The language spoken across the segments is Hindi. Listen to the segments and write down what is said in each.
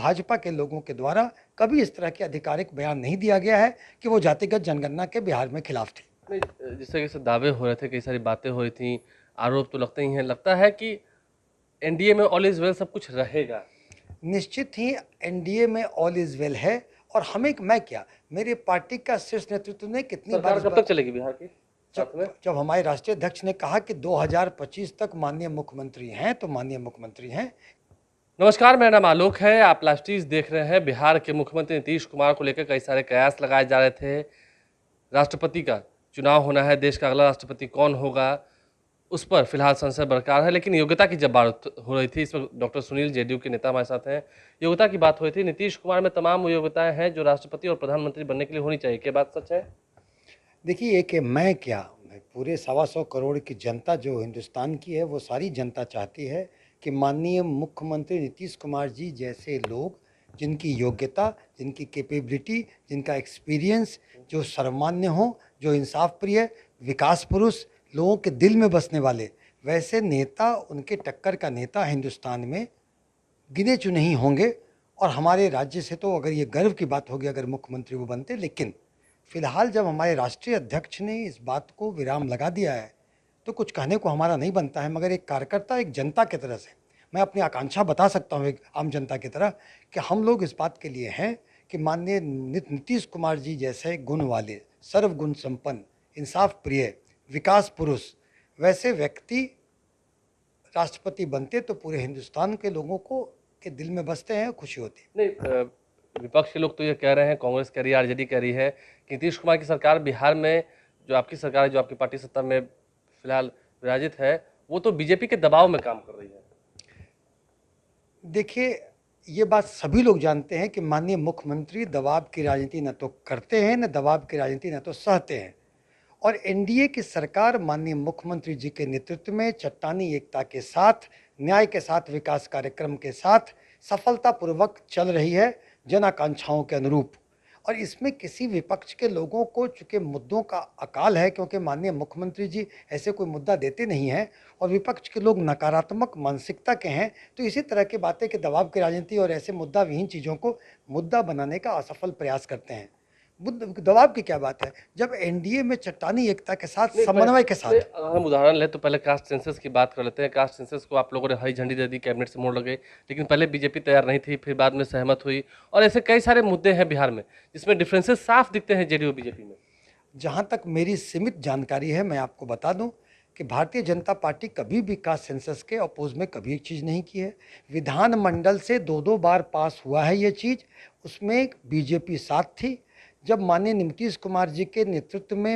भाजपा के लोगों के द्वारा कभी इस तरह के आधिकारिक बयान नहीं दिया गया है कि वो जातिगत जनगणना के बिहार में खिलाफ थे। नहीं, जिस तरीके से दावे हो रहे थे, कई सारी बातें हो रही थी, आरोप तो लगते ही हैं। लगता है कि एनडीए में ऑल इज वेल, सब कुछ रहेगा। निश्चित ही एनडीए में ऑल इज वेल है। और हमें मैं क्या, मेरे पार्टी का शीर्ष नेतृत्व ने कितनी बार सरकार कब तक चलेगी बिहार की साथ में? जब हमारे राष्ट्रीय अध्यक्ष ने कहा कि 2025 तक माननीय मुख्यमंत्री हैं तो माननीय मुख्यमंत्री हैं। नमस्कार, मेरा नाम आलोक है। आप लास्टीज देख रहे हैं। बिहार के मुख्यमंत्री नीतीश कुमार को लेकर कई सारे कयास लगाए जा रहे थे। राष्ट्रपति का चुनाव होना है, देश का अगला राष्ट्रपति कौन होगा, उस पर फिलहाल संशय बरकरार है। लेकिन योग्यता की जब बात हो रही थी, इस वक्त डॉक्टर सुनील जेडीयू के नेता हमारे साथ हैं। योग्यता की बात हो रही थी, नीतीश कुमार में तमाम वो योग्यताएं हैं जो राष्ट्रपति और प्रधानमंत्री बनने के लिए होनी चाहिए। क्या बात सच है? देखिए, ये कि मैं क्या, पूरे 125 करोड़ की जनता जो हिंदुस्तान की है, वो सारी जनता चाहती है कि माननीय मुख्यमंत्री नीतीश कुमार जी जैसे लोग, जिनकी योग्यता, जिनकी कैपेबिलिटी, जिनका एक्सपीरियंस, जो सर्वमान्य हो, जो इंसाफ प्रिय, विकास पुरुष, लोगों के दिल में बसने वाले, वैसे नेता, उनके टक्कर का नेता हिंदुस्तान में गिने चुने ही होंगे। और हमारे राज्य से तो अगर ये गर्व की बात होगी अगर मुख्यमंत्री वो बनते। लेकिन फिलहाल जब हमारे राष्ट्रीय अध्यक्ष ने इस बात को विराम लगा दिया है तो कुछ कहने को हमारा नहीं बनता है। मगर एक कार्यकर्ता, एक जनता की तरह से मैं अपनी आकांक्षा बता सकता हूँ, एक आम जनता की तरह, कि हम लोग इस बात के लिए हैं कि माननीय नीतीश कुमार जी जैसे गुण वाले, सर्वगुण संपन्न, इंसाफ प्रिय, विकास पुरुष, वैसे व्यक्ति राष्ट्रपति बनते तो पूरे हिंदुस्तान के लोगों को के दिल में बसते हैं, खुशी होती। नहीं, विपक्ष के लोग तो ये कह रहे हैं, कांग्रेस कह रही है, आरजेडी कह रही है कि नीतीश कुमार की सरकार बिहार में, जो आपकी सरकार है, जो आपकी पार्टी सत्ता में फिलहाल विराजित है, वो तो बीजेपी के दबाव में काम कर रही है। देखिए, ये बात सभी लोग जानते हैं कि माननीय मुख्यमंत्री दबाव की राजनीति न तो करते हैं, न दबाव की राजनीति न तो सहते हैं। और एनडीए की सरकार माननीय मुख्यमंत्री जी के नेतृत्व में चट्टानी एकता के साथ, न्याय के साथ, विकास कार्यक्रम के साथ सफलतापूर्वक चल रही है, जन आकांक्षाओं के अनुरूप। और इसमें किसी विपक्ष के लोगों को, चूँकि मुद्दों का अकाल है, क्योंकि माननीय मुख्यमंत्री जी ऐसे कोई मुद्दा देते नहीं हैं और विपक्ष के लोग नकारात्मक मानसिकता के हैं, तो इसी तरह की बातें कि दबाव की राजनीति और ऐसे मुद्दा विहीन चीज़ों को मुद्दा बनाने का असफल प्रयास करते हैं। दबाव की क्या बात है जब एनडीए में चट्टानी एकता के साथ, समन्वय के साथ। अगर हम उदाहरण लें तो पहले कास्ट सेंसस की बात कर लेते हैं। कास्ट सेंसस को आप लोगों ने हरी झंडी दे दी, कैबिनेट से मोड़ लगे, लेकिन पहले बीजेपी तैयार नहीं थी, फिर बाद में सहमत हुई। और ऐसे कई सारे मुद्दे हैं बिहार में जिसमें डिफरेंसेस साफ दिखते हैं जेडीयू बीजेपी में। जहाँ तक मेरी सीमित जानकारी है, मैं आपको बता दूं कि भारतीय जनता पार्टी कभी भी कास्ट सेंसस के अपोज में कभी एक चीज़ नहीं की है। विधानमंडल से दो बार पास हुआ है ये चीज़, उसमें बीजेपी साथ थी। जब माननीय नीतीश कुमार जी के नेतृत्व में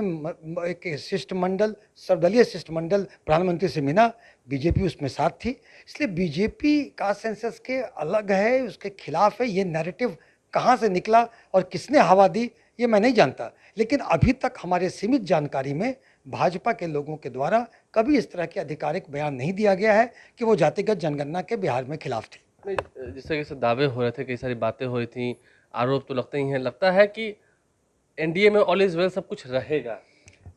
एक शिष्टमंडल, सर्वदलीय शिष्टमंडल प्रधानमंत्री से मिला, बीजेपी उसमें साथ थी। इसलिए बीजेपी कास्ट सेंसस के अलग है, उसके खिलाफ है। ये नैरेटिव कहाँ से निकला और किसने हवा दी, ये मैं नहीं जानता। लेकिन अभी तक हमारे सीमित जानकारी में भाजपा के लोगों के द्वारा कभी इस तरह के आधिकारिक बयान नहीं दिया गया है कि वो जातिगत जनगणना के बिहार में खिलाफ थे। नहीं, जिस तरीके से दावे हो रहे थे, कई सारी बातें हो रही थी, आरोप तो लगते ही हैं। लगता है कि एनडीए में ऑल इज वेल, सब कुछ रहेगा।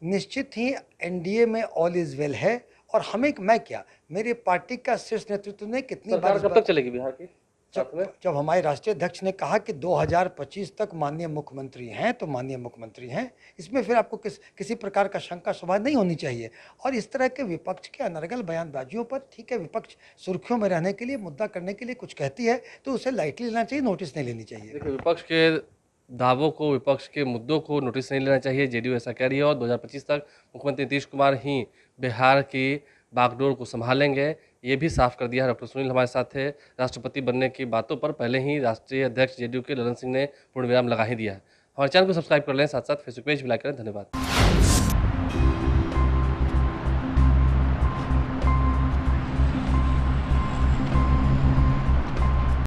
निश्चित ही एनडीए में ऑल इज वेल है। और हमें मैं क्या, मेरे पार्टी का शीर्ष नेतृत्व ने कितनी बार सरकार कब तक चलेगी बिहार की साथ में? जब हमारे राष्ट्रीय अध्यक्ष ने कहा कि 2025 तक माननीय मुख्यमंत्री हैं तो माननीय मुख्यमंत्री हैं, इसमें फिर आपको किसी प्रकार का शंका शुबा नहीं होनी चाहिए। और इस तरह के विपक्ष के अनर्गल बयानबाजियों पर, ठीक है, विपक्ष सुर्खियों में रहने के लिए, मुद्दा करने के लिए कुछ कहती है तो उसे लाइटली लेना चाहिए, नोटिस नहीं लेनी चाहिए। देखिए, विपक्ष के दावों को, विपक्ष के मुद्दों को नोटिस नहीं लेना चाहिए। जेडीयू ऐसा कह रही है और 2025 तक मुख्यमंत्री नीतीश कुमार ही बिहार की बागडोर को संभालेंगे, ये भी साफ कर दिया है। डॉक्टर सुनील हमारे साथ थे। राष्ट्रपति बनने की बातों पर पहले ही राष्ट्रीय अध्यक्ष जेडीयू के ललन सिंह ने पूर्ण विराम लगा ही दिया है। हमारे चैनल को सब्सक्राइब कर लें, साथ साथ फेसबुक पेज भी लाइक करें। धन्यवाद।